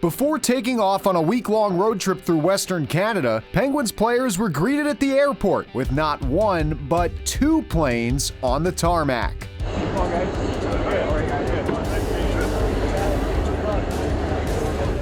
Before taking off on a week-long road trip through Western Canada, Penguins players were greeted at the airport with not one, but two planes on the tarmac.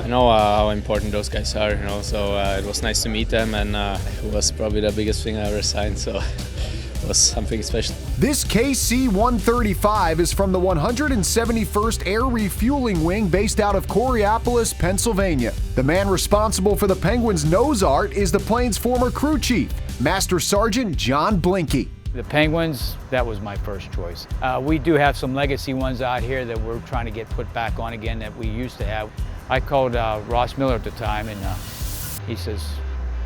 I know how important those guys are, so it was nice to meet them, and it was probably the biggest thing I ever signed, so it was something special. This KC-135 is from the 171st Air Refueling Wing based out of Coraopolis, Pennsylvania. The man responsible for the Penguins' nose art is the plane's former crew chief, Master Sergeant John Blinky. The Penguins, that was my first choice. We do have some legacy ones out here that we're trying to get put back on again that we used to have. I called Ross Miller at the time, and he says,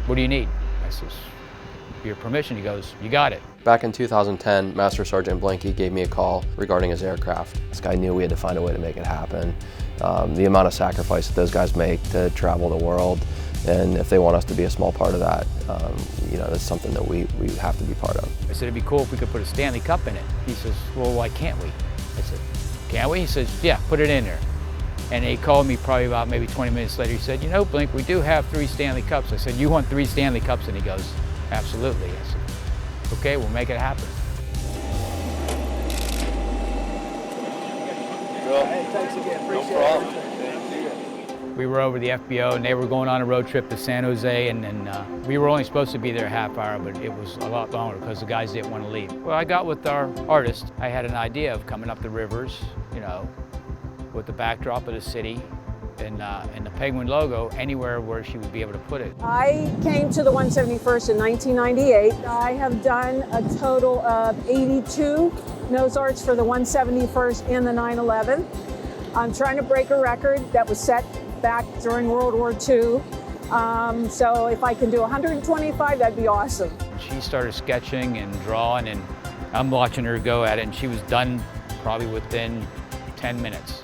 "What do you need?" I says, "Your permission." He goes, "You got it." Back in 2010, Master Sergeant Blinky gave me a call regarding his aircraft. This guy knew we had to find a way to make it happen. The amount of sacrifice that those guys make to travel the world, and if they want us to be a small part of that, that's something that we have to be part of. I said, "It'd be cool if we could put a Stanley Cup in it." He says, "Well, why can't we?" I said, "Can't we?" He says, "Yeah, put it in there." And he called me probably about maybe 20 minutes later. He said, "You know, Blink, we do have 3 Stanley Cups." I said, "You want 3 Stanley Cups?" And he goes, "Absolutely." I said, "Okay, we'll make it happen." Hey, thanks again. Appreciate it. We were over the FBO, and they were going on a road trip to San Jose, and we were only supposed to be there a half hour, but it was a lot longer because the guys didn't want to leave. Well, I got with our artist. I had an idea of coming up the rivers, with the backdrop of the city, and the Penguin logo anywhere where she would be able to put it. I came to the 171st in 1998. I have done a total of 82 nose arts for the 171st and the 9/11. I'm trying to break a record that was set back during World War II. So if I can do 125, that'd be awesome. She started sketching and drawing, and I'm watching her go at it, and she was done probably within 10 minutes.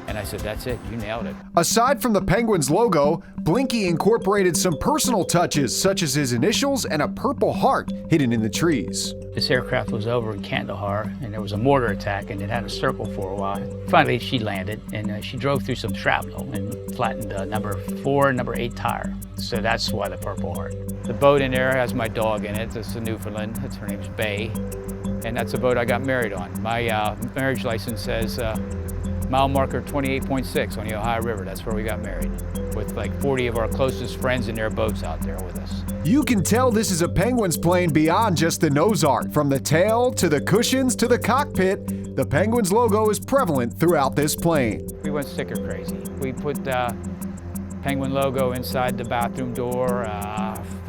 And I said, "That's it, you nailed it." Aside from the Penguins logo, Blinky incorporated some personal touches such as his initials and a purple heart hidden in the trees. This aircraft was over in Kandahar, and there was a mortar attack, and it had a circle for a while. Finally, she landed, and she drove through some shrapnel and flattened number 4 and number 8 tire. So that's why the purple heart. The boat in there has my dog in it. It's a Newfoundland. Her name's Bay, and that's the boat I got married on. My marriage license says mile marker 28.6 on the Ohio River. That's where we got married, with like 40 of our closest friends in their boats out there with us. You can tell this is a Penguins plane beyond just the nose art. From the tail to the cushions to the cockpit, the Penguins logo is prevalent throughout this plane. We went sticker crazy. We put the Penguin logo inside the bathroom door.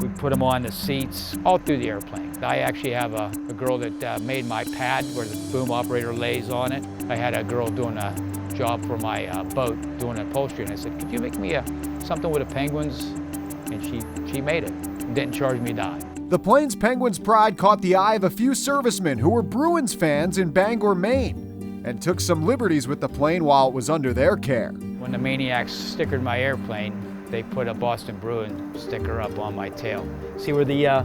We put them on the seats, all through the airplane. I actually have a girl that made my pad where the boom operator lays on it. I had a girl doing a job for my boat, doing upholstery, and I said, "Could you make me something with the Penguins?" And she made it. Didn't charge me a dime. The plane's Penguins pride caught the eye of a few servicemen who were Bruins fans in Bangor, Maine, and took some liberties with the plane while it was under their care. When the Maniacs stickered my airplane, they put a Boston Bruin sticker up on my tail. See where the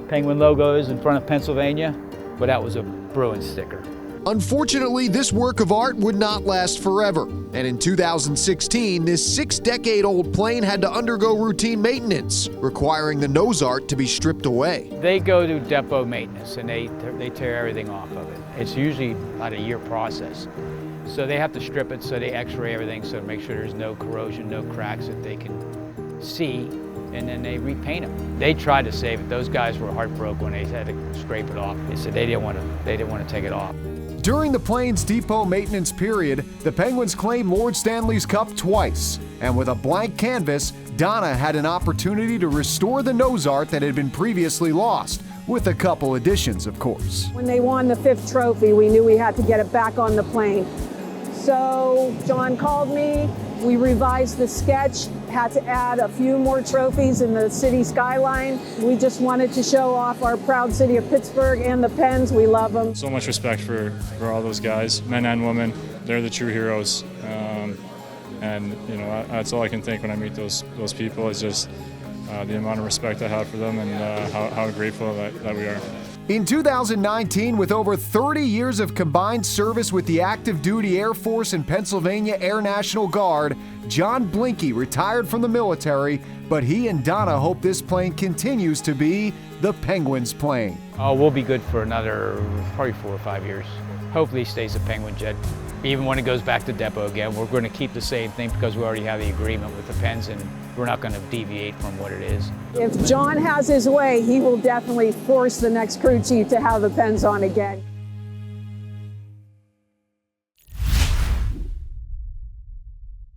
Penguin logo is in front of Pennsylvania? Well, that was a Bruin sticker. Unfortunately, this work of art would not last forever. And in 2016, this 6-decade-old plane had to undergo routine maintenance, requiring the nose art to be stripped away. They go to depot maintenance, and they tear everything off of it. It's usually about a year process. So they have to strip it, so they x-ray everything, so to make sure there's no corrosion, no cracks that they can see, and then they repaint them. They tried to save it. Those guys were heartbroken when they had to scrape it off. They said they didn't want to take it off. During the plane's depot maintenance period, the Penguins claimed Lord Stanley's Cup twice. And with a blank canvas, Donna had an opportunity to restore the nose art that had been previously lost, with a couple additions, of course. When they won the 5th trophy, we knew we had to get it back on the plane. So John called me, we revised the sketch, had to add a few more trophies in the city skyline. We just wanted to show off our proud city of Pittsburgh and the Pens. We love them. So much respect for all those guys, men and women. They're the true heroes. And that's all I can think when I meet those people is just the amount of respect I have for them and how grateful that we are. In 2019, with over 30 years of combined service with the active duty Air Force and Pennsylvania Air National Guard, John Blinky retired from the military, but he and Donna hope this plane continues to be the Penguins plane. We'll be good for another probably 4 or 5 years. Hopefully it stays a Penguin jet. Even when it goes back to depot again, we're going to keep the same thing because we already have the agreement with the Pens and we're not going to deviate from what it is. If John has his way, he will definitely force the next crew chief to have the Pens on again.